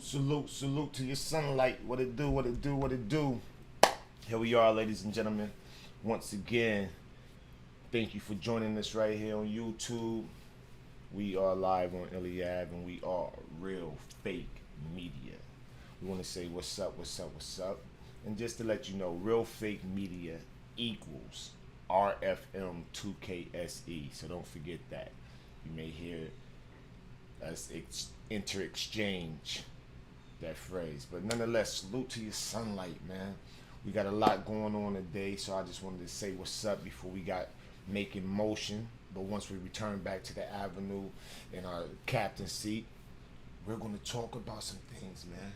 Salute, salute, salute to your sunlight. What it do, what it do, what it do. Here we are, ladies and gentlemen. Once again, thank you for joining us right here on YouTube. We are live on ILLY and we are real fake media. We want to say what's up, what's up, what's up. And just to let you know, real fake media equals RFM2KSE. So don't forget that. You may hear us interexchange that phrase. But nonetheless, salute to your sunlight, man. We got a lot going on today, so I just wanted to say what's up before we got making motion. But once we return back to the avenue in our captain seat, we're going to talk about some things, man.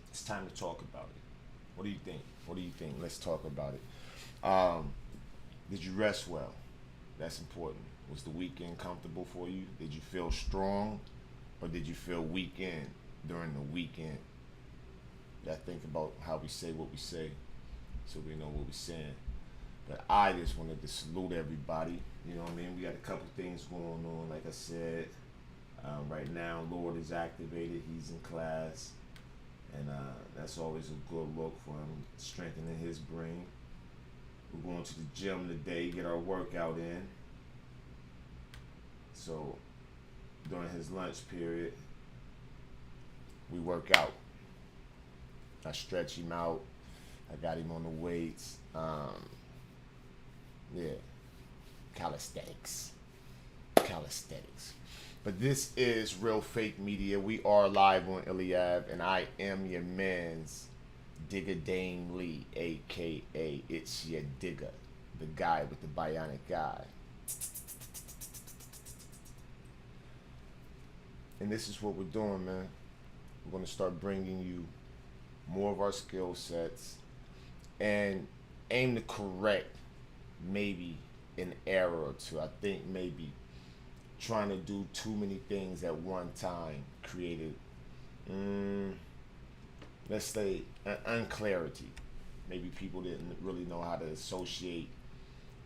It's time to talk about it. What do you think? What do you think? Let's talk about it. Did you rest well? That's important. Was the weekend comfortable for you? Did you feel strong, or did you feel weekend during the weekend? I think about how we say what we say, so we know what we're saying. But I just wanted to salute everybody. You know what I mean? We got a couple things going on. Like I said, right now, Lord is activated. He's in class, and that's always a good look for him, strengthening his brain. We're going to the gym today, get our workout in. So during his lunch period, we work out. I stretch him out. I got him on the weights. Yeah, calisthenics. But this is real fake media. We are live on ILLY, and I am your man's Digger Dame Lee, aka It's Your Digger, the guy with the bionic eye. And this is what we're doing, man. We're going to start bringing you more of our skill sets and aim to correct maybe an error or two. I think maybe trying to do too many things at one time created, let's say, an unclarity. Maybe people didn't really know how to associate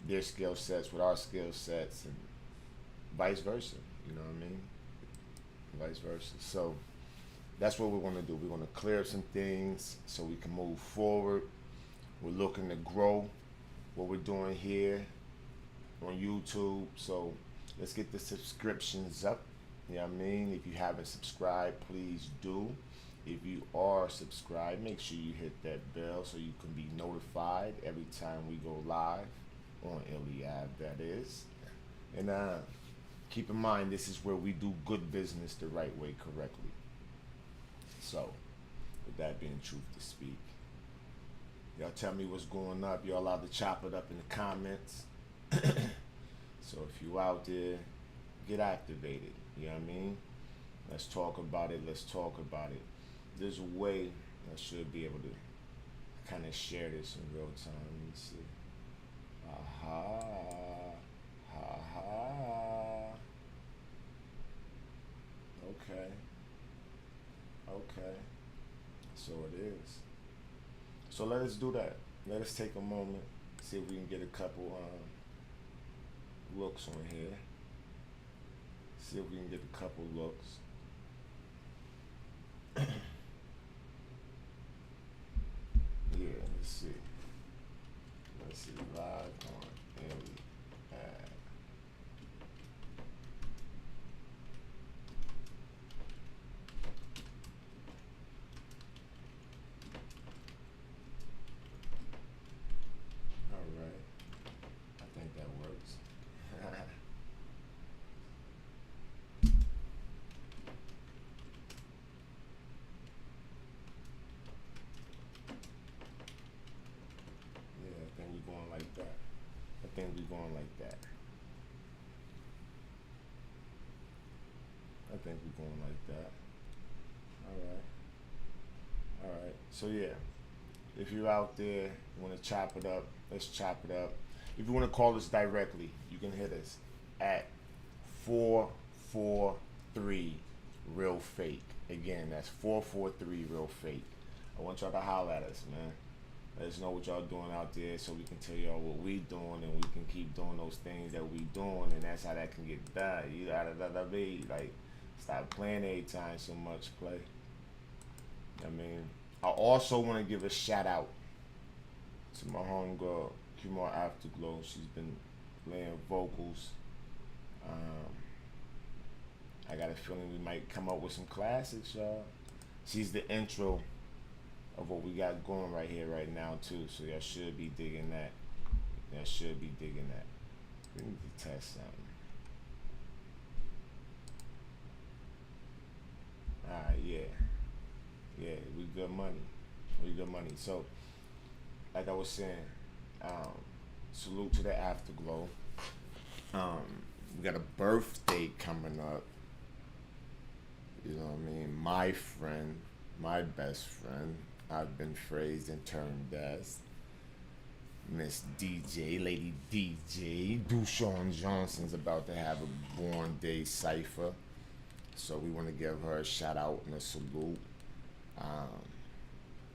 their skill sets with our skill sets, and vice versa. You know what I mean? Vice versa. So that's what we're going to do. We're going to clear up some things so we can move forward. We're looking to grow what we're doing here on YouTube. So let's get the subscriptions up. You know what I mean? If you haven't subscribed, please do. If you are subscribed, make sure you hit that bell so you can be notified every time we go live on ILLY, that is. And keep in mind, this is where we do good business the right way, correctly. So, with that being truth to speak, y'all tell me what's going up. Y'all allowed to chop it up in the comments. So if you out there, get activated. You know what I mean? Let's talk about it. Let's talk about it. There's a way I should be able to kind of share this in real time. Let me see. Aha. Aha. Okay. Okay. So it is. So let us do that. Let us take a moment, see if we can get a couple looks on here. See if we can get a couple looks. Yeah, let's see. Let's see, live on ILLY. All right. I think that works. Yeah, I think we're going like that. I think we're going like that. I think we're going like that. All right. All right. So yeah, if you're out there, you want to chop it up, let's chop it up. If you want to call us directly, you can hit us at 443 Real Fake. Again, that's 443 Real Fake. I want y'all to holler at us, man. Let us know what y'all doing out there so we can tell y'all what we doing, and we can keep doing those things that we doing, and that's how that can get done. You gotta be like, stop playing every time so much, play. I mean, I also want to give a shout out to my homegirl, Kumar Afterglow. She's been laying vocals. Um, I got a feeling we might come up with some classics, y'all. She's the intro of what we got going right here, right now, too. So y'all should be digging that. Y'all should be digging that. We need to test something. Alright, yeah. Yeah, we good money. We good money. So, like I was saying, um, salute to the Afterglow. Um, we got a birthday coming up. You know what I mean? My friend, my best friend, I've been phrased and termed as Miss DJ, Lady DJ. Dushawn Johnson's about to have a born day cipher. So we want to give her a shout out and a salute. Um,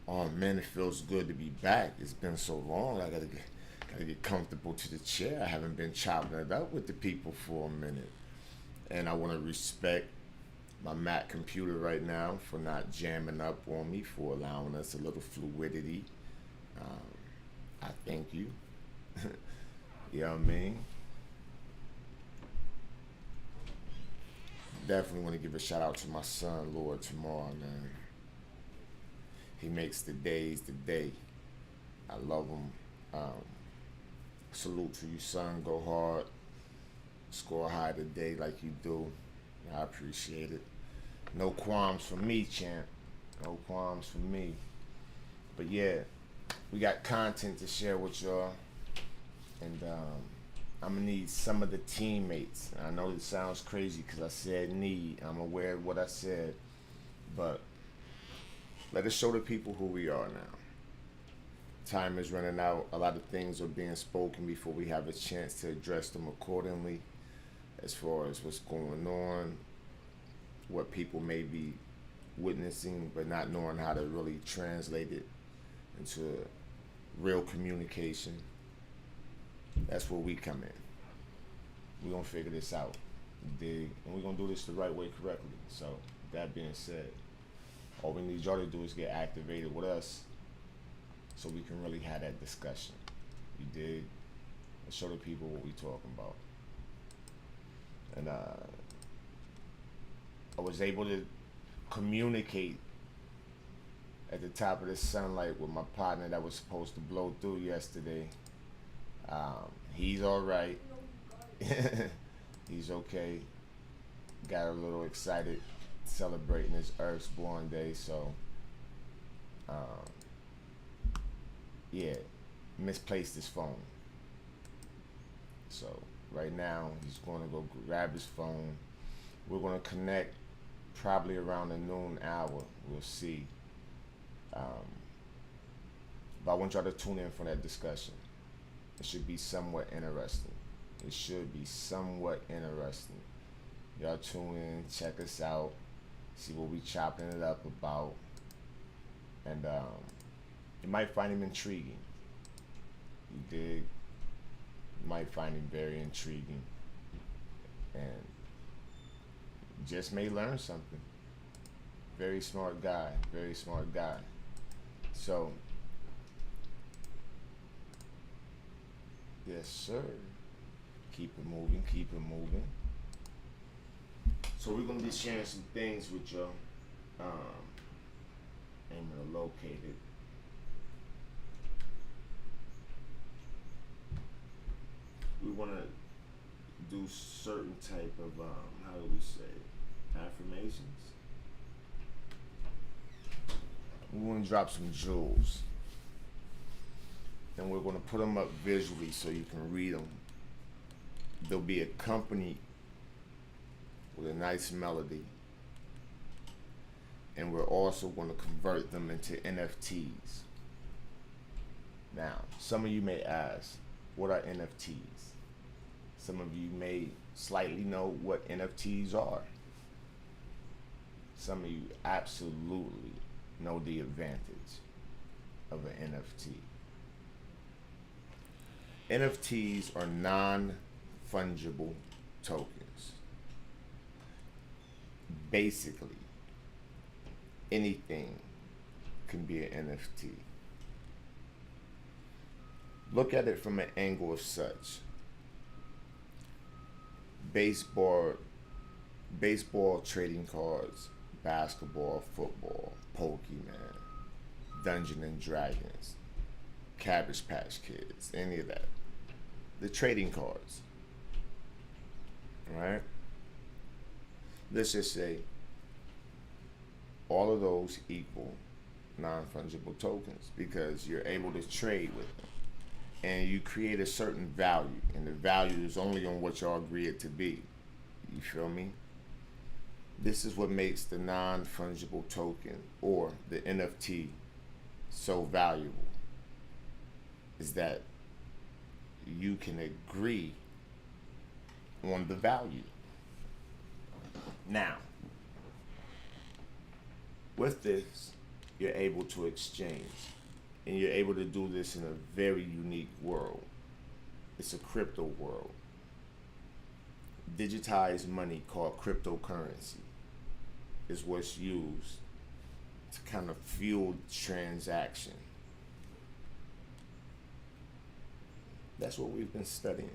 oh man, it feels good to be back. It's been so long. Gotta get comfortable to the chair. I haven't been chopping it up with the people for a minute. And I want to respect my Mac computer right now for not jamming up on me, for allowing us a little fluidity. I thank you. You know what I mean? Definitely want to give a shout out to my son, Lord, tomorrow, man. He makes the days the day. I love him. Um, Salute to you, son. Go hard. Score high today like you do. I appreciate it. No qualms for me, champ. No qualms for me. But yeah, we got content to share with y'all. And I'm going to need some of the teammates. I know it sounds crazy because I said need. I'm aware of what I said. But let us show the people who we are now. Time is running out. A lot of things are being spoken before we have a chance to address them accordingly, as far as what's going on, what people may be witnessing, but not knowing how to really translate it into real communication. That's where we come in. We're going to figure this out. Dig. And we're going to do this the right way, correctly. So, that being said, all we need y'all to do is get activated with us so we can really have that discussion. You dig? And show the people what we talking about. And I was able to communicate at the top of the sunlight with my partner that was supposed to blow through yesterday. He's all right. He's okay. Got a little excited celebrating his Earth's born day, so yeah, misplaced his phone. So right now he's going to go grab his phone. We're going to connect probably around the noon hour. We'll see. But I want y'all to tune in for that discussion. It should be somewhat interesting. It should be somewhat interesting. Y'all tune in, check us out, see what we chopping it up about, and you might find him intriguing. You dig? You might find him very intriguing, and just may learn something. Very smart guy. Very smart guy. So, yes, sir. Keep it moving. Keep it moving. So we're gonna be sharing some things with y'all. Aiming to locate it. We wanna do certain type of how do we say it? Affirmations. We wanna drop some jewels, and we're gonna put them up visually so you can read them. They'll be accompanied with a nice melody, and we're also going to convert them into NFTs. Now, some of you may ask, what are NFTs? Some of you may slightly know what NFTs are. Some of you absolutely know the advantage of an NFT. NFTs are non-fungible tokens. Basically, anything can be an NFT. Look at it from an angle of such. Baseball, baseball trading cards, basketball, football, Pokemon, Dungeons and Dragons, Cabbage Patch Kids, any of that. The trading cards, right? Let's just say all of those equal non-fungible tokens because you're able to trade with them. And you create a certain value, and the value is only on what y'all agree it to be. You feel me? This is what makes the non-fungible token or the NFT so valuable, is that you can agree on the value. Now, with this, you're able to exchange. And you're able to do this in a very unique world. It's a crypto world. Digitized money called cryptocurrency is what's used to kind of fuel transaction. That's what we've been studying.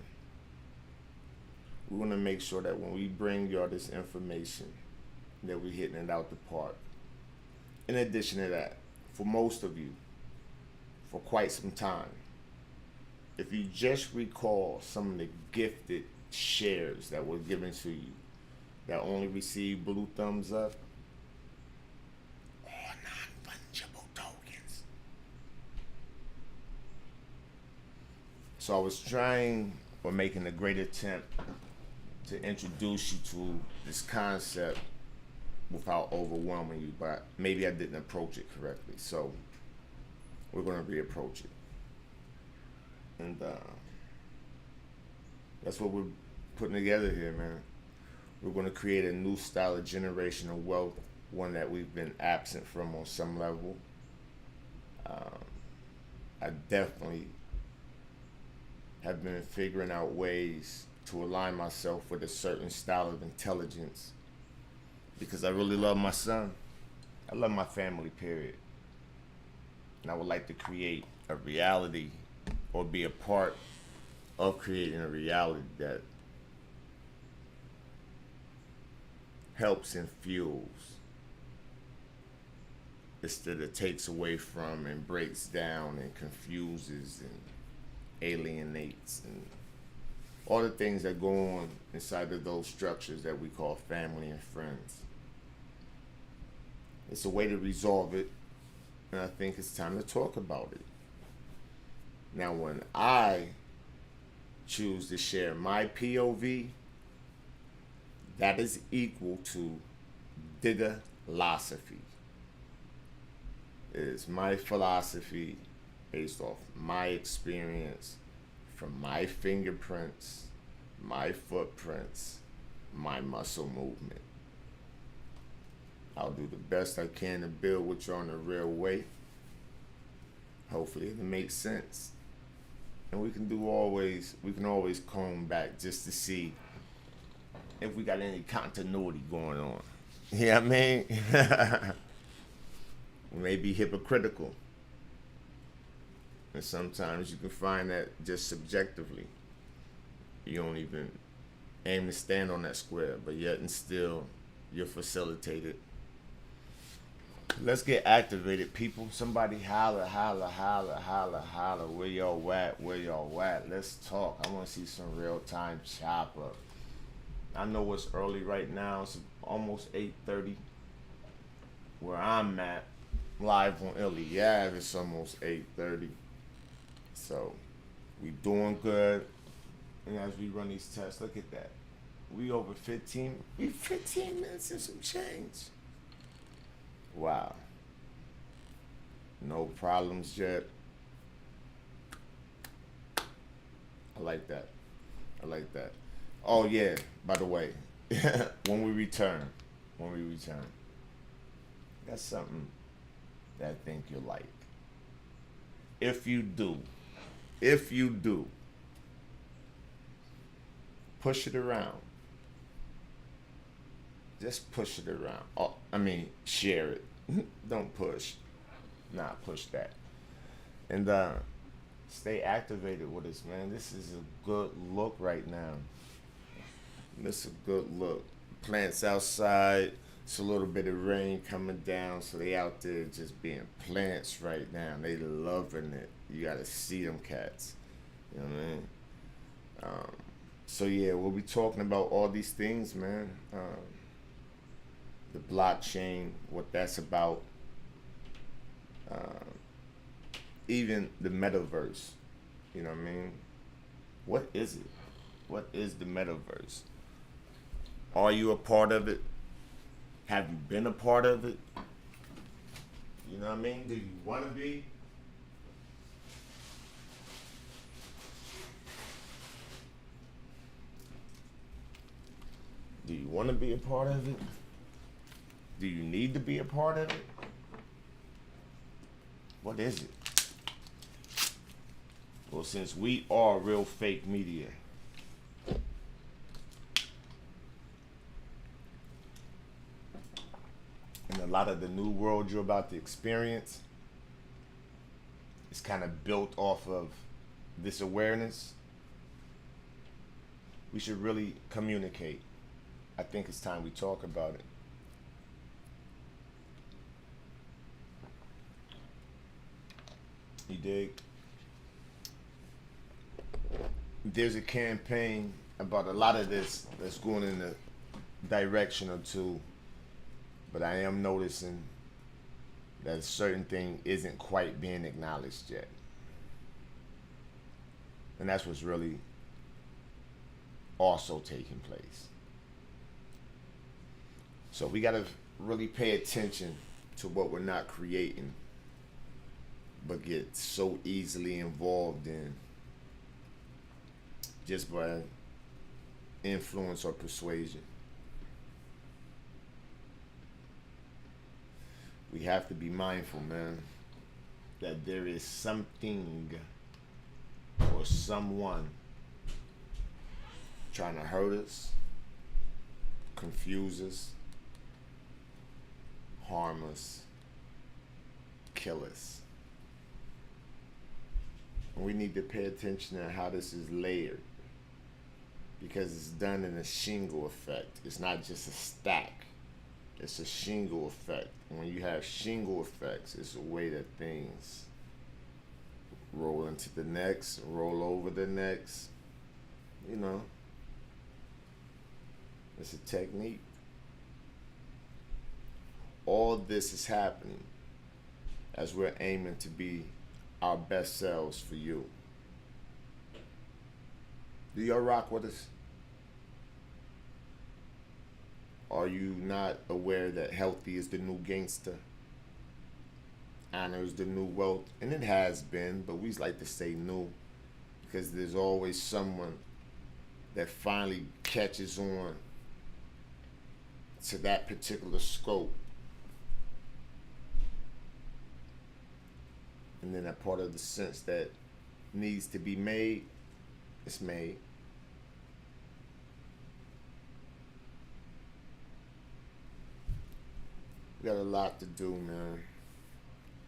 We want to make sure that when we bring y'all this information, that we're hitting it out the park. In addition to that, for most of you, for quite some time, if you just recall some of the gifted shares that were given to you that only received blue thumbs up, all non-fungible tokens. So I was trying or making a great attempt to introduce you to this concept without overwhelming you, but maybe I didn't approach it correctly. So we're going to reapproach it. And that's what we're putting together here, man. We're going to create a new style of generational wealth, one that we've been absent from on some level. I definitely have been figuring out ways to align myself with a certain style of intelligence because I really love my son. I love my family, period. And I would like to create a reality or be a part of creating a reality that helps and fuels instead of takes away from and breaks down and confuses and alienates and all the things that go on inside of those structures that we call family and friends. It's a way to resolve it, and I think it's time to talk about it. Now, when I choose to share my POV, that is equal to digger-losophy. It is my philosophy based off my experience, from my fingerprints, my footprints, my muscle movement. I'll do the best I can to build with you on a real way. Hopefully it makes sense. And we can always comb back just to see if we got any continuity going on. You know what I mean? We may be hypocritical. And sometimes you can find that just subjectively. You don't even aim to stand on that square, but yet and still you're facilitated. Let's get activated, people. Somebody holler, holler, holler, holler, holler. Where y'all at? Where y'all at? Let's talk. I want to see some real-time chop up. I know it's early right now. It's almost 8:30. Where I'm at, live on ILLY. Yeah, it's almost 8:30. So, we doing good. And as we run these tests, look at that. We over 15. We 15 minutes and some change. Wow. No problems yet. I like that. I like that. Oh yeah, by the way, when we return, that's something that I think you'll like. If you do, push it around. Just push it around. Oh, I mean, share it. Don't push. Nah, push that. And stay activated with us, man. This is a good look right now. This is a good look. Plants outside. It's a little bit of rain coming down, so they out there just being plants right now. They loving it. You gotta see them cats. You know what I mean? Um, so yeah, we'll be talking about all these things, man. The blockchain, what that's about, uh, even the metaverse. You know what I mean? What is it? What is the metaverse? Are you a part of it? Have you been a part of it? You know what I mean? Do you want to be? Do you want to be a part of it? Do you need to be a part of it? What is it? Well, since we are real fake media, and a lot of the new world you're about to experience is kind of built off of this awareness, we should really communicate. I think it's time we talk about it. You dig? There's a campaign about a lot of this that's going in a direction or two, but I am noticing that a certain thing isn't quite being acknowledged yet. And that's what's really also taking place. So we got to really pay attention to what we're not creating, but get so easily involved in just by influence or persuasion. We have to be mindful, man, that there is something or someone trying to hurt us, confuse us, harm us, kill us. And we need to pay attention to how this is layered, because it's done in a shingle effect. It's not just a stack. It's a shingle effect. And when you have shingle effects, it's a way that things roll into the next, roll over the next. You know, it's a technique. All this is happening as we're aiming to be our best selves for you. Do y'all rock with us? Are you not aware that healthy is the new gangster? Honor is the new wealth? And it has been, but we like to say new because there's always someone that finally catches on to that particular scope. And then that part of the sense that needs to be made, it's made. We got a lot to do, man.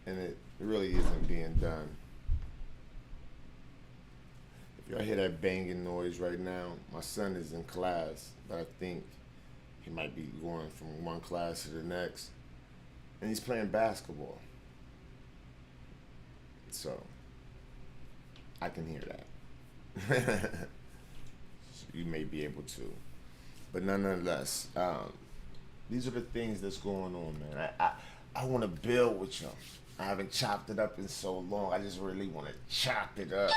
And it really isn't being done. If y'all hear that banging noise right now, my son is in class, but I think he might be going from one class to the next. And he's playing basketball. So, I can hear that. So you may be able to. But nonetheless, these are the things that's going on, man. I want to build with y'all. I haven't chopped it up in so long. I just really want to chop it up.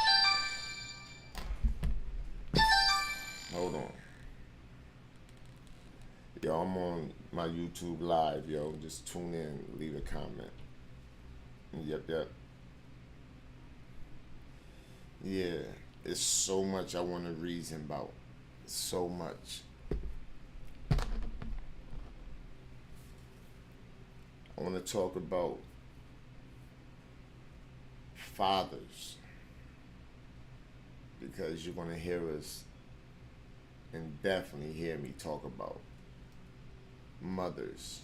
Hold on. Yo, I'm on my YouTube live, yo. Just tune in, leave a comment. Yep. Yeah, it's so much I want to reason about. So much. I want to talk about fathers, because you're going to hear us and definitely hear me talk about mothers.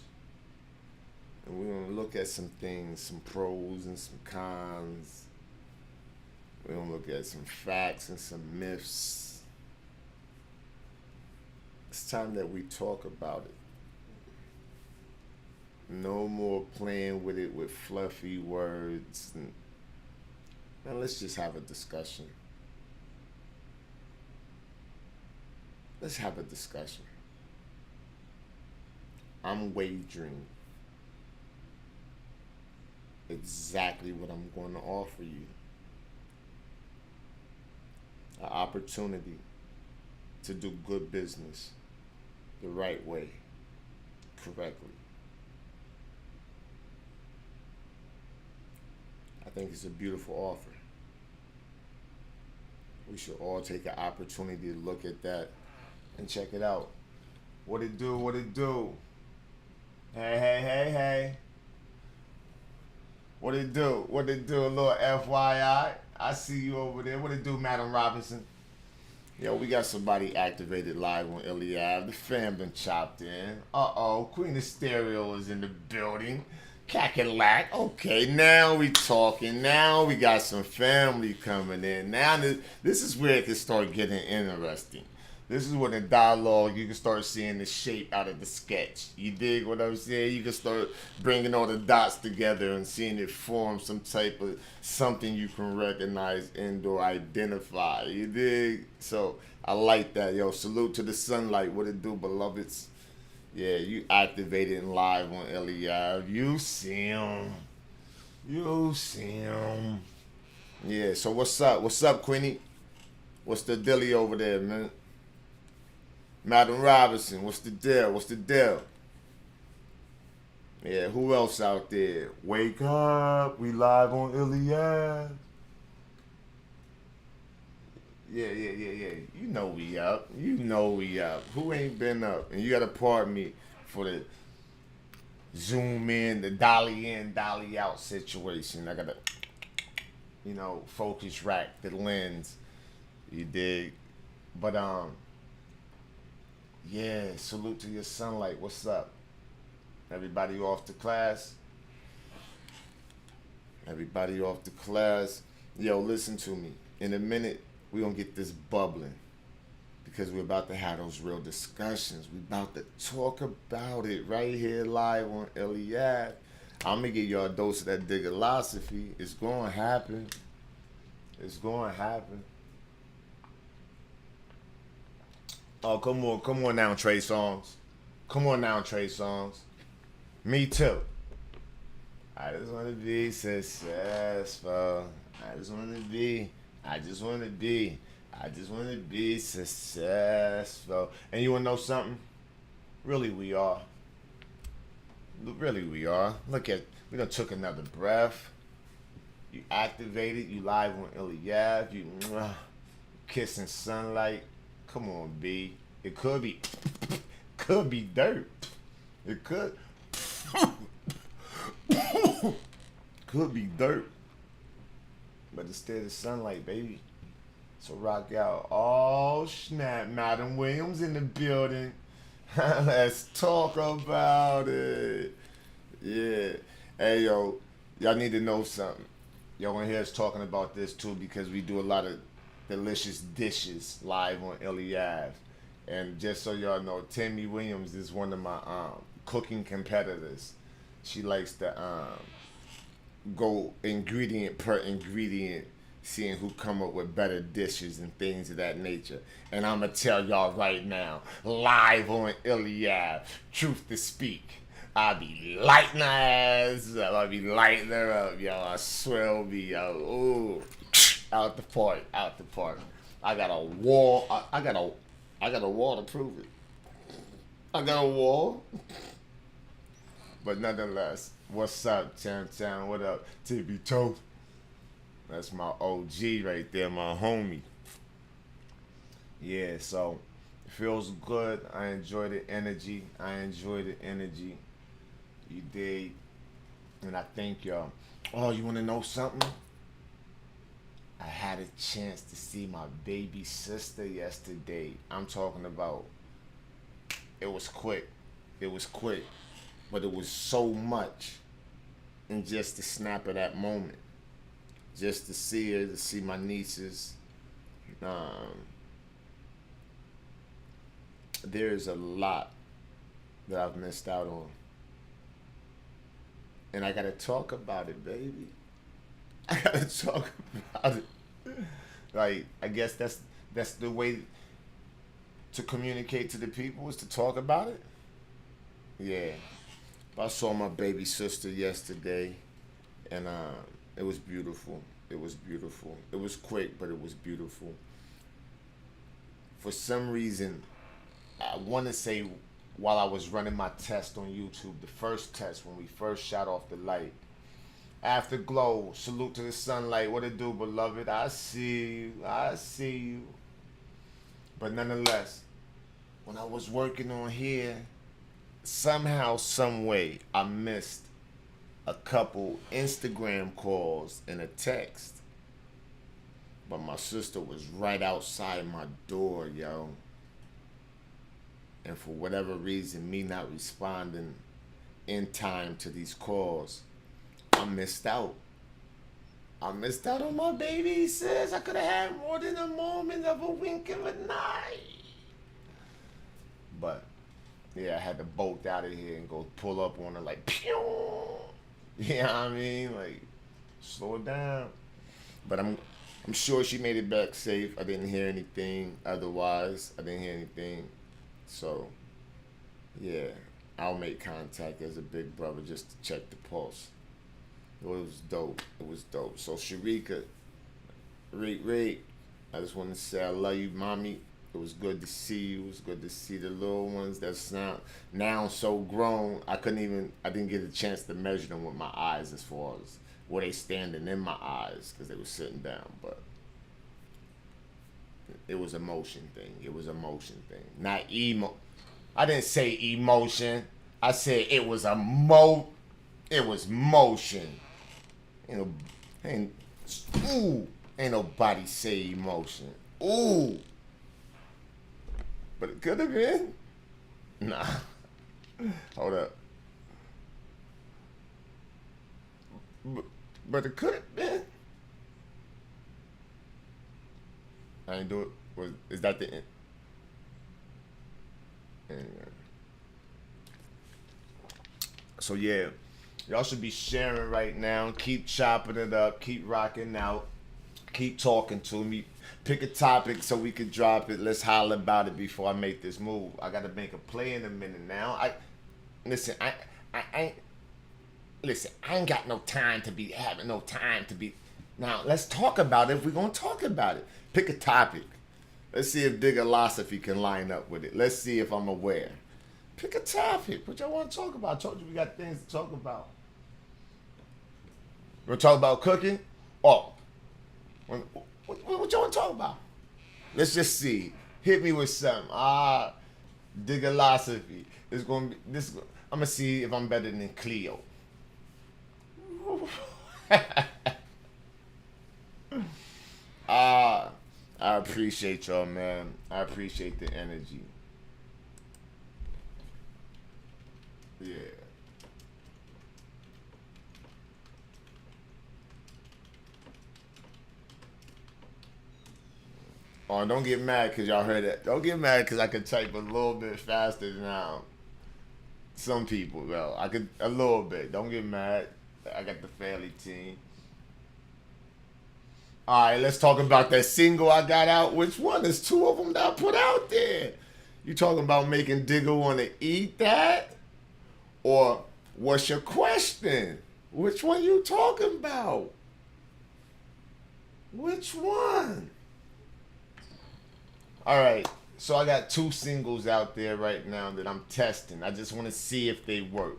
And we're gonna look at some things, some pros and some cons. We're gonna look at some facts and some myths. It's time that we talk about it. No more playing with it with fluffy words. And let's just have a discussion. Let's have a discussion. I'm wagering exactly what I'm going to offer you: an opportunity to do good business the right way, correctly. I think it's a beautiful offer. We should all take an opportunity to look at that and check it out. What it do? What it do? Hey, hey, hey, hey. What it do? What it do? A little FYI. I see you over there. What it do, Madam Robinson? Yo, we got somebody activated live on ILLY Ave. The fam been chopped in. Uh-oh, Queen of Stereo is in the building. Cackalack. Okay, now we talking. Now we got some family coming in. Now this is where it can start getting interesting. This is when the dialogue, you can start seeing the shape out of the sketch. You dig what I'm saying? You can start bringing all the dots together and seeing it form some type of something you can recognize and or identify. You dig? So I like that. Yo, salute to the sunlight. What it do, beloveds? Yeah, you activated and live on ILLY. You see him. You see him. Yeah, so what's up? What's up, Queenie? What's the dilly over there, man? Madam Robinson, what's the deal? What's the deal? Yeah, who else out there? Wake up, we live on ILLY. Yeah. You know we up. You know we up. Who ain't been up? And you gotta pardon me for the zoom in, the dolly in, dolly out situation. I gotta, focus rack the lens. You dig? But yeah, salute to your sunlight. What's up? Everybody off to class? Everybody off to class? Yo, listen to me. In a minute, we're going to get this bubbling because we're about to have those real discussions. We're about to talk about it right here live on ILLY. I'm going to give y'all a dose of that diggalosophy. It's going to happen. It's going to happen. Oh, come on now, Trey Songz. Come on now, Trey Songz. Me too. I just want to be successful. I just want to be successful. And you want to know something? Really, we are. Really, we are. Look at, we done took another breath. You activated. You live on ILLY. You kissing sunlight. Come on, B. It could be dirt. It could be dirt. But instead of sunlight, baby. So rock out. Oh snap, Madam Williams in the building. Let's talk about it. Yeah. Hey yo, y'all need to know something. Y'all gonna hear us talking about this too because we do a lot of delicious dishes live on ILLY. And just so y'all know, Tammy Williams is one of my cooking competitors. She likes to go ingredient per ingredient, seeing who come up with better dishes and things of that nature. And I'm gonna tell y'all right now, live on ILLY, truth to speak, I'll be lighting her ass up. I'll be lighting her up, yo. I swear I'll be, yo. Ooh. Out the park. I got a wall. I got a wall to prove it. I got a wall. But nonetheless, what's up, Town? What up, TB Toe? That's my OG right there, my homie. Yeah, so it feels good. I enjoy the energy. You dig? And I thank y'all. Oh, you want to know something? I had a chance to see my baby sister yesterday. I'm talking about, it was quick. but it was so much in just the snap of that moment. Just to see her, to see my nieces. Um, there's a lot that I've missed out on. And I gotta talk about it, baby. I gotta talk about it. Like, I guess that's the way to communicate to the people is to talk about it. Yeah. I saw my baby sister yesterday, and it was beautiful. It was beautiful. It was quick, but it was beautiful. For some reason, I want to say while I was running my test on YouTube, the first test when we first shot off the light. Afterglow, salute to the sunlight. What it do, beloved? I see you. I see you. But nonetheless, when I was working on here, somehow, some way, I missed a couple Instagram calls and a text. But my sister was right outside my door, yo. And for whatever reason, me not responding in time to these calls, I missed out. I missed out on my baby, sis. I could have had more than a moment of a wink of an eye. But yeah, I had to bolt out of here and go pull up on her like, pew. You know what I mean? Like, slow it down. But I'm sure she made it back safe. I didn't hear anything otherwise. I didn't hear anything. So, yeah, I'll make contact as a big brother just to check the pulse. It was dope. It was dope. So, Sharika, Ray, I just want to say I love you, mommy. It was good to see you. It was good to see the little ones that's now so grown. I didn't get a chance to measure them with my eyes as far as where they standing in my eyes because they were sitting down. But it was a motion thing. It was a motion thing. Not emo. I didn't say emotion. I said it was it was motion. You know, ain't nobody say emotion. Ooh. But it could have been. Nah. Hold up. But it could have been. I ain't do it. Is that the end? Anyway. So yeah, y'all should be sharing right now. Keep chopping it up. Keep rocking out. Keep talking to me. Pick a topic so we could drop it. Let's holler about it before I make this move. I gotta make a play in a minute now. I ain't got no time to be having no time to be. Now let's talk about it. If we're gonna talk about it, pick a topic. Let's see if Diggerlosophy can line up with it. Let's see if I'm aware. Pick a topic. What y'all want to talk about? I told you we got things to talk about. You want to talk about cooking? Oh, what y'all want to talk about? Let's just see. Hit me with something. Diggerlosophy. It's gonna be this. I'm gonna see if I'm better than Cleo. I appreciate y'all, man. I appreciate the energy. Yeah. Oh, don't get mad because y'all heard that. Don't get mad because I could type a little bit faster than some people, though. I could a little bit. Don't get mad. I got the family team. All right, let's talk about that single I got out. Which one? There's two of them that I put out there. You talking about making Digger want to eat that? Or what's your question? Which one you talking about? Which one? All right, so I got two singles out there right now that I'm testing. I just want to see if they work.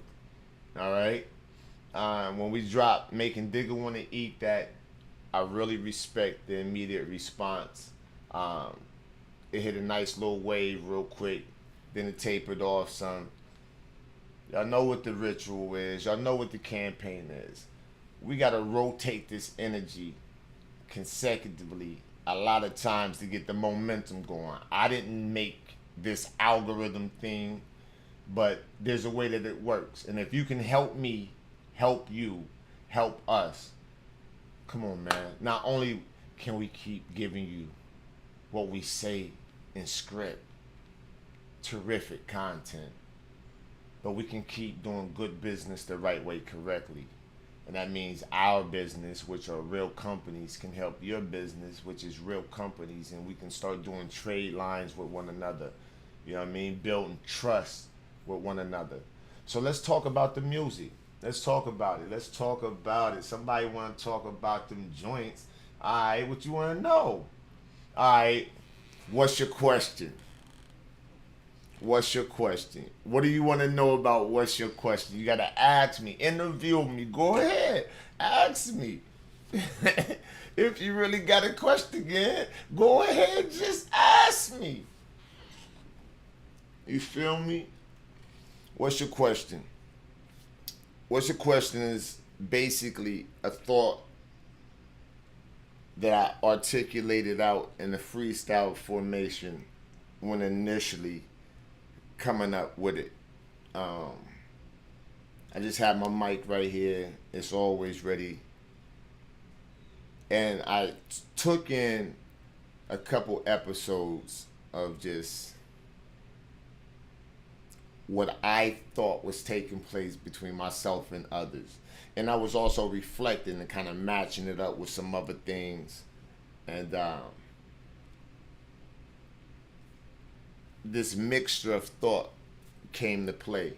All right? When we drop Making Digger Want to Eat That, I really respect the immediate response. It hit a nice little wave real quick, then it tapered off some. Y'all know what the ritual is. Y'all know what the campaign is. We got to rotate this energy consecutively a lot of times to get the momentum going. I didn't make this algorithm thing but there's a way that it works. And if you can help me, help you, help us, come on, man. Not only can we keep giving you what we say in script, terrific content, but we can keep doing good business the right way, correctly. And that means our business, which are real companies, can help your business, which is real companies, and we can start doing trade lines with one another. You know what I mean? Building trust with one another. So let's talk about the music. Let's talk about it. Let's talk about it. Somebody want to talk about them joints. All right, what you want to know? All right, what's your question? What's your question? What do you want to know about what's your question? You got to ask me. Interview me. Go ahead. Ask me. If you really got a question again, go ahead. Just ask me. You feel me? What's your question? What's your question is basically a thought that I articulated out in the freestyle formation when initially coming up with it. I just have my mic right here. It's always ready. And I took in a couple episodes of just what I thought was taking place between myself and others. And I was also reflecting and kind of matching it up with some other things. And this mixture of thought came to play.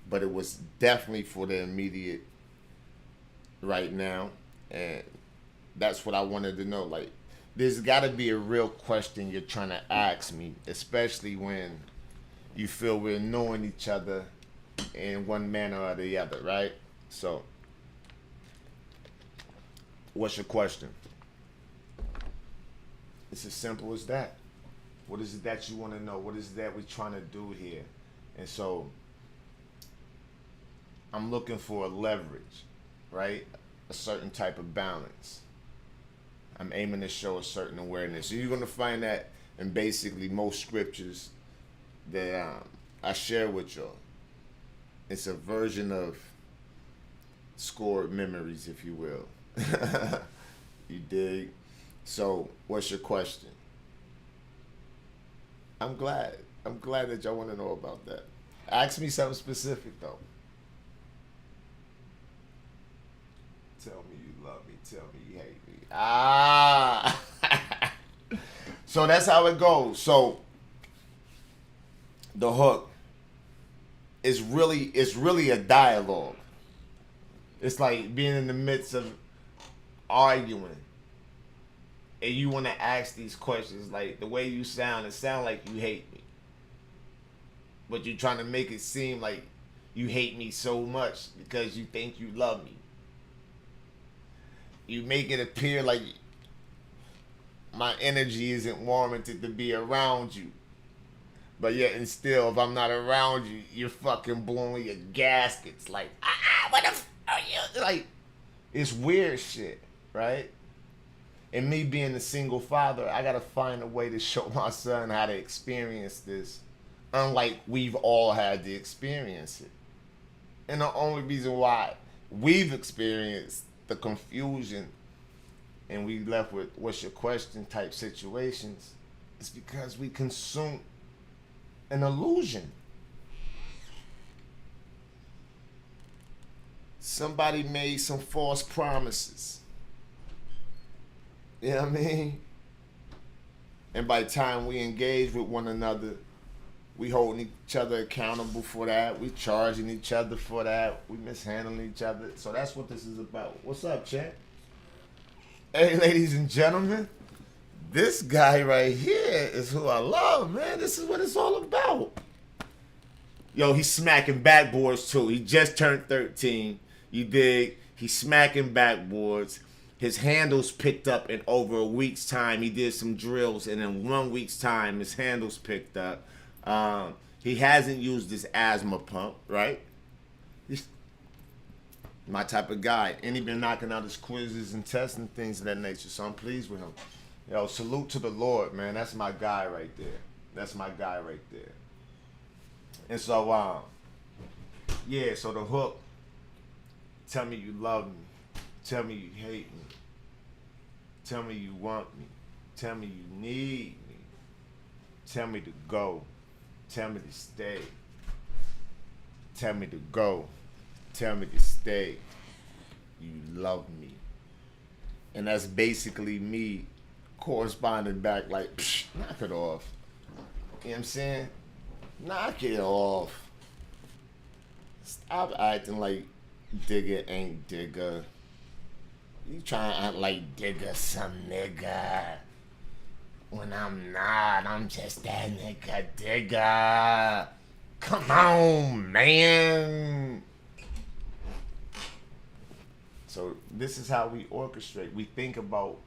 But it was definitely for the immediate right now. And that's what I wanted to know. Like, there's got to be a real question you're trying to ask me, especially when you feel we're knowing each other in one manner or the other, right? So, what's your question? It's as simple as that. What is it that you want to know? What is it that we're trying to do here? And so, I'm looking for a leverage, right? A certain type of balance. I'm aiming to show a certain awareness. So you're going to find that in basically most scriptures that I share with y'all. It's a version of scored memories, if you will. You dig? So, what's your question? I'm glad. I'm glad that y'all want to know about that. Ask me something specific, though. Tell me you love me. Tell me you hate me. Ah! So that's how it goes. So the hook is really a dialogue. It's like being in the midst of arguing, and you want to ask these questions. Like the way you sound, it sounds like you hate me, but you're trying to make it seem like you hate me so much because you think you love me. You make it appear like my energy isn't warranted to be around you. But yet and still, if I'm not around you, you're fucking blowing your gaskets. Like, what the f are you? Like, it's weird shit, right? And me being a single father, I gotta find a way to show my son how to experience this, unlike we've all had to experience it. And the only reason why we've experienced the confusion and we left with what's your question type situations is because we consume an illusion. Somebody made some false promises. You know what I mean? And by the time we engage with one another, we holding each other accountable for that. We charging each other for that. We mishandling each other. So that's what this is about. What's up, champ? Hey, ladies and gentlemen, this guy right here is who I love, man. This is what it's all about. Yo, he's smacking backboards too. He just turned 13. You dig? He's smacking backboards. His handles picked up in over a week's time. He did some drills, and in 1 week's time, his handles picked up. He hasn't used his asthma pump, right? He's my type of guy. And he been knocking out his quizzes and tests and things of that nature, so I'm pleased with him. Yo, salute to the Lord, man. That's my guy right there. That's my guy right there. And so, yeah, so the hook, tell me you love me, tell me you hate me, tell me you want me, tell me you need me, tell me to go, tell me to stay, tell me to go, tell me to stay, you love me. And that's basically me corresponding back like, psh, knock it off. You know what I'm saying? Knock it off. Stop acting like digger ain't digger. You trying to act like digger some nigga. When I'm not, I'm just that nigga digger. Come on, man. So this is how we orchestrate. We think about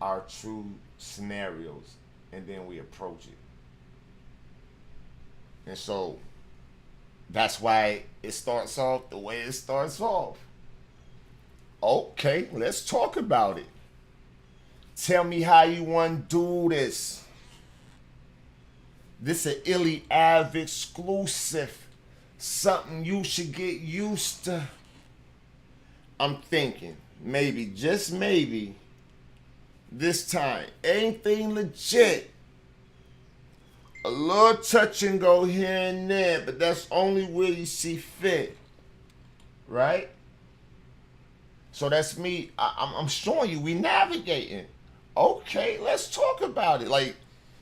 our true scenarios and then we approach it. And so that's why it starts off the way it starts off. Okay, let's talk about it. Tell me how you want to do this. This is an ILLY Av exclusive. Something you should get used to. I'm thinking, maybe, just maybe, this time, anything legit. A little touch and go here and there, but that's only where you see fit. Right? So that's me. I'm showing you, we navigating. Okay, let's talk about it. Like,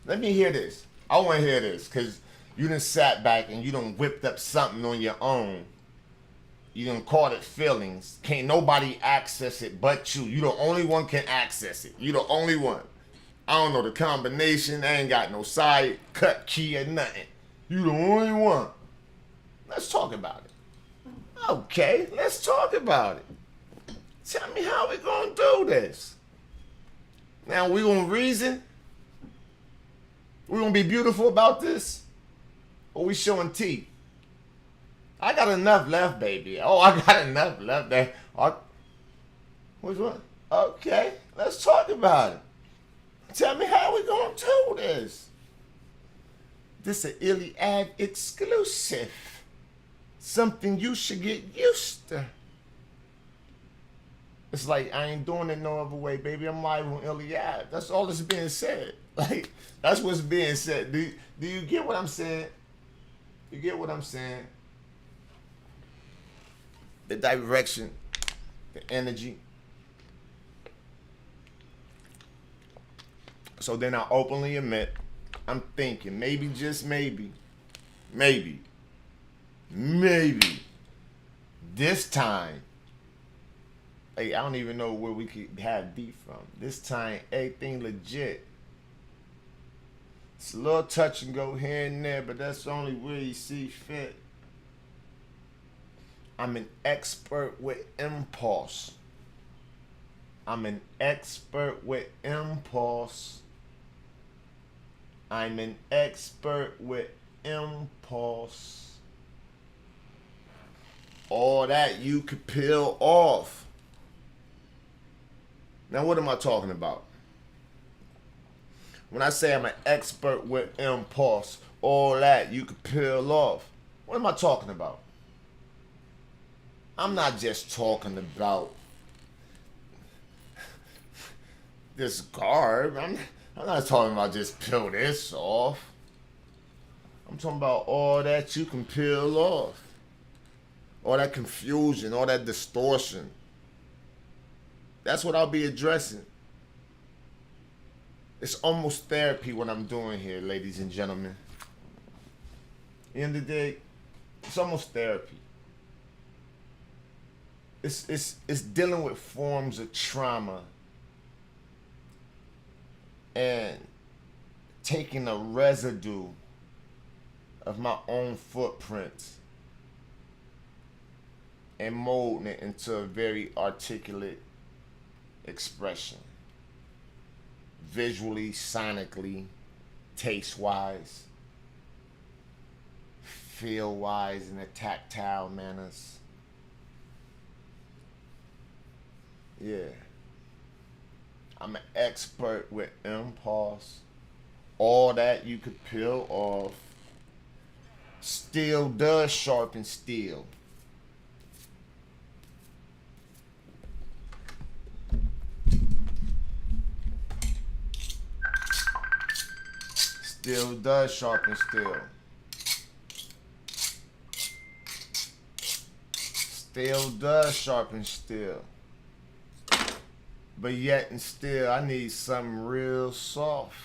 let me hear this. I want to hear this, because you done sat back and you done whipped up something on your own. You done caught it feelings. Can't nobody access it but you. You the only one can access it. You the only one. I don't know the combination. I ain't got no side cut key or nothing. You the only one. Let's talk about it. Okay, let's talk about it. Tell me how we gonna do this. Now we gonna reason? We gonna be beautiful about this? Or we showing teeth? I got enough left, baby. Oh, I got enough left there. Which one? Okay, let's talk about it. Tell me how we gonna do this. This is an ILLY Av exclusive. Something you should get used to. It's like, I ain't doing it no other way, baby. I'm live on ILLY Av. That's all that's being said. Like, that's what's being said. Do you get what I'm saying? You get what I'm saying? The direction, the energy. So then I openly admit, I'm thinking, maybe, just maybe, this time, hey, I don't even know where we could have beef from. This time, everything legit. It's a little touch and go here and there, but that's only where you see fit. I'm an expert with impulse. I'm an expert with impulse. I'm an expert with impulse. All that you could peel off. Now, what am I talking about? When I say I'm an expert with impulse, all that you could peel off. What am I talking about? I'm not just talking about this garb. I'm not talking about just peel this off. I'm talking about all that you can peel off. All that confusion, all that distortion. That's what I'll be addressing. It's almost therapy what I'm doing here, ladies and gentlemen. At the end of the day, it's almost therapy. It's dealing with forms of trauma and taking a residue of my own footprints and molding it into a very articulate expression. Visually, sonically, taste-wise, feel-wise, in the tactile manners. Yeah. I'm an expert with impulse. All that you could peel off. Steel does sharpen steel. Steel does sharpen steel. Steel does sharpen steel. But yet and still, I need something real soft.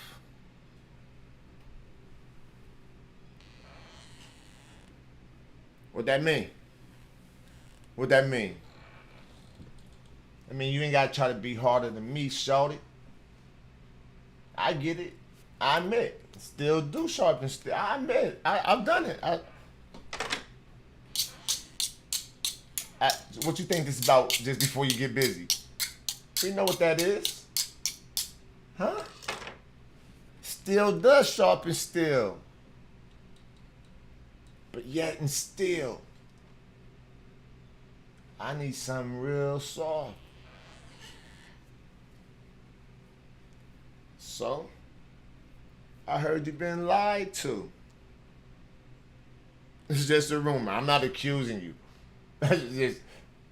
What that mean? What that mean? I mean, you ain't gotta try to be harder than me, shorty. I get it. I admit. Still do sharpen steel. I admit. I've done it. What you think this is about just before you get busy? We know what that is. Huh? Steel does sharpen steel. But yet and still, I need something real soft. So, I heard you been lied to. It's just a rumor. I'm not accusing you. Just,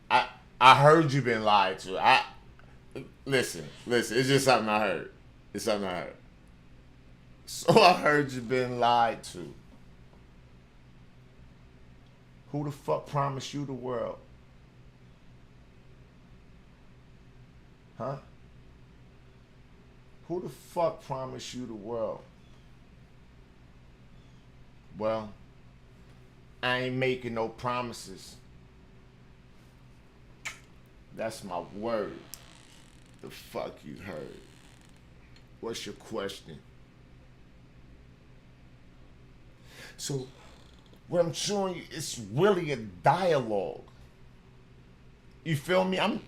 I heard you been lied to. Listen. It's just something I heard. It's something I heard. So I heard you been lied to. Who the fuck promised you the world? Huh? Who the fuck promised you the world? Well, I ain't making no promises. That's my word. The fuck you heard? What's your question? So, what I'm showing you is really a dialogue. You feel me? I'm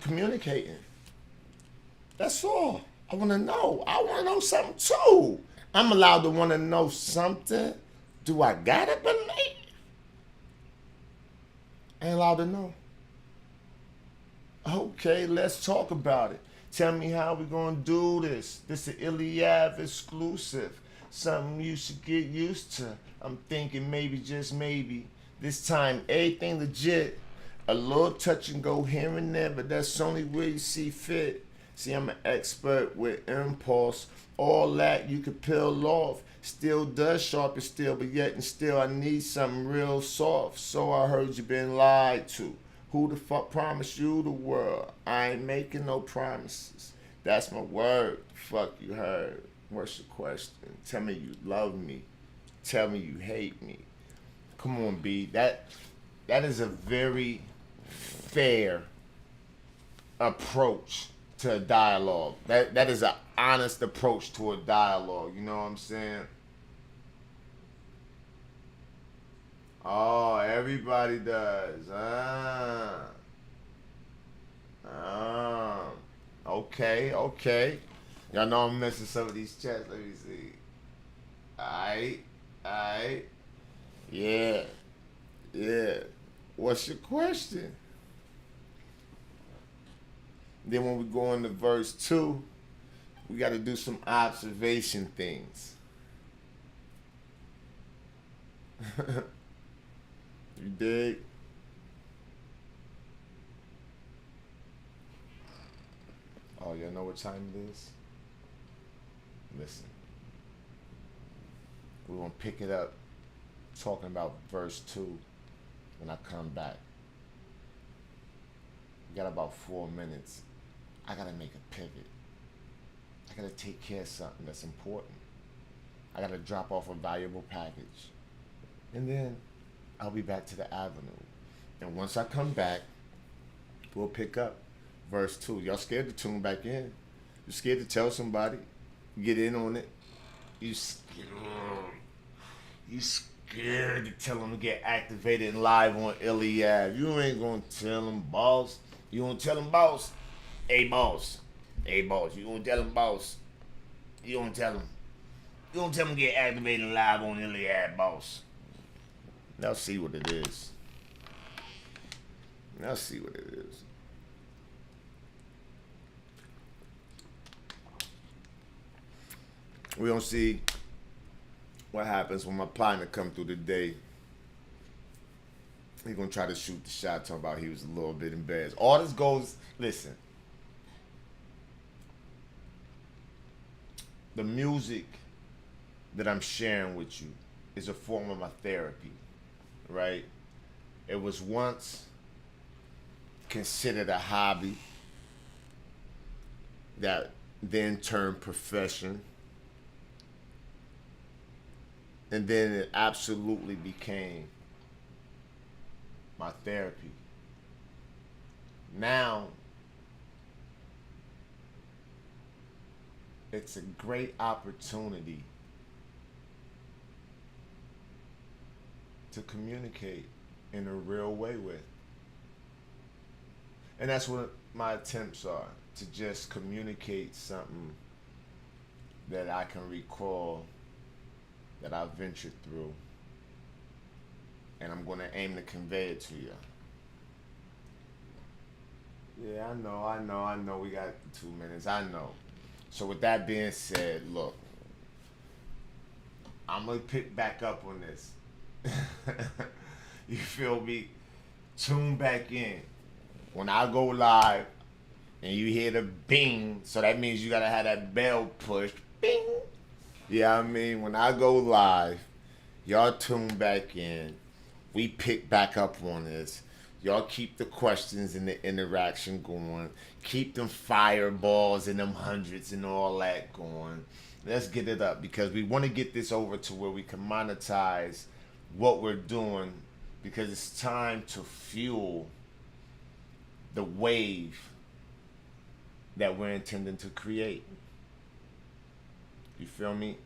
communicating. That's all. I want to know. I want to know something too. I'm allowed to want to know something. Do I gotta believe? I ain't allowed to know. Okay, let's talk about it. Tell me how we gonna do this. This is an ILLY exclusive. Something you should get used to. I'm thinking maybe, just maybe, this time everything legit. A little touch and go here and there, but that's only where you see fit. See, I'm an expert with impulse. All that you could peel off. Still does sharpen steel, but yet and still I need something real soft. So I heard you been lied to. Who the fuck promised you the world? I ain't making no promises. That's my word. Fuck you heard. What's your question? Tell me you love me. Tell me you hate me. Come on, B. That is a very fair approach to a dialogue. That is an honest approach to a dialogue. You know what I'm saying? Oh, everybody does. Okay. Y'all know I'm missing some of these chats. Let me see. Alright. Yeah. What's your question? Then when we go into verse 2, we got to do some observation things. You dig? Oh, y'all know what time it is? Listen. We're going to pick it up talking about verse 2 when I come back. We got about 4 minutes. I got to make a pivot. I got to take care of something that's important. I got to drop off a valuable package. And then I'll be back to the avenue. And once I come back, we'll pick up verse 2. Y'all scared to tune back in. You're scared to tell somebody. Get in on it. You scared to tell them to get activated and live on ILLY. You ain't gonna tell them, boss. You gonna tell them, boss? Hey, boss. You gonna tell them, boss? You gonna tell them? You gonna tell them to get activated and live on ILLY, boss? Now see what it is. We gonna see what happens when my partner come through the day. He gonna try to shoot the shot, talking about he was a little bit embarrassed. All this goes. Listen, the music that I'm sharing with you is a form of my therapy, right? It was once considered a hobby that then turned profession, and then it absolutely became my therapy. Now, it's a great opportunity to communicate in a real way with. And that's what my attempts are, to just communicate something that I can recall that I ventured through. And I'm going to aim to convey it to you. Yeah, I know. We got 2 minutes. I know. So with that being said, look, I'm going to pick back up on this. You feel me? Tune back in. When I go live and you hear the bing, so that means you got to have that bell pushed. Bing. Yeah, I mean, when I go live, y'all tune back in. We pick back up on this. Y'all keep the questions and the interaction going. Keep them fireballs and them hundreds and all that going. Let's get it up, because we want to get this over to where we can monetize what we're doing, because it's time to fuel the wave that we're intending to create. You feel me?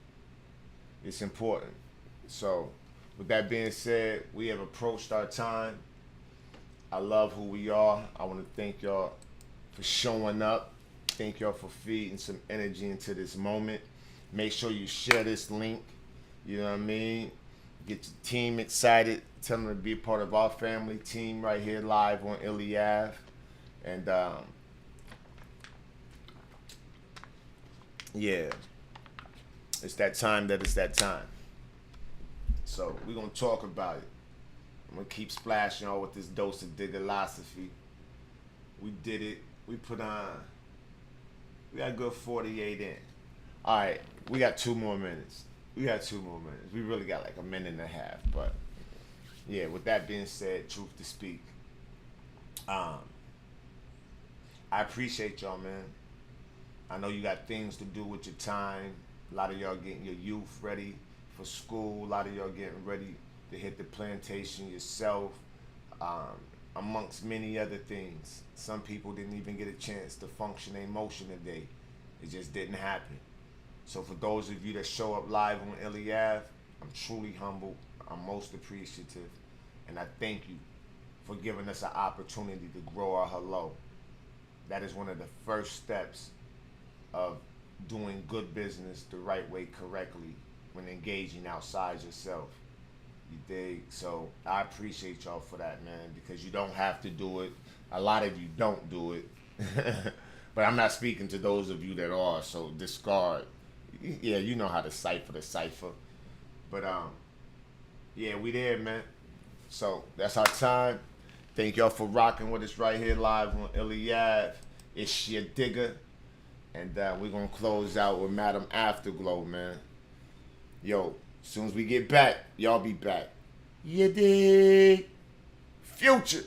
It's important. So, with that being said, we have approached our time. I love who we are. I want to thank y'all for showing up. Thank y'all for feeding some energy into this moment. Make sure you share this link. You know what I mean? Get your team excited. Tell them to be a part of our family team right here live on ILLY Ave. And yeah, it's that time that it's that time. So we're going to talk about it. I'm going to keep splashing y'all with this dose of diggilosophy. We did it. We put on, we got a good 48 in. All right, we got 2 more minutes. We really got like a minute and a half. But yeah, with that being said, truth to speak, I appreciate y'all, man. I know you got things to do with your time. A lot of y'all getting your youth ready for school. A lot of y'all getting ready to hit the plantation yourself, amongst many other things. Some people didn't even get a chance to function in motion today. It just didn't happen. So for those of you that show up live on ILLY Ave, I'm truly humbled. I'm most appreciative. And I thank you for giving us an opportunity to grow our hello. That is one of the first steps of doing good business the right way, correctly, when engaging outside yourself. You dig? So I appreciate y'all for that, man, because you don't have to do it. A lot of you don't do it. But I'm not speaking to those of you that are, so discard. Yeah, you know how to cipher the cipher. But yeah, we there, man. So that's our time. Thank y'all for rocking with us right here live on ILLY Ave. It's your digger. And we're going to close out with Madam Afterglow, man. Yo, as soon as we get back, y'all be back. You dig? Future.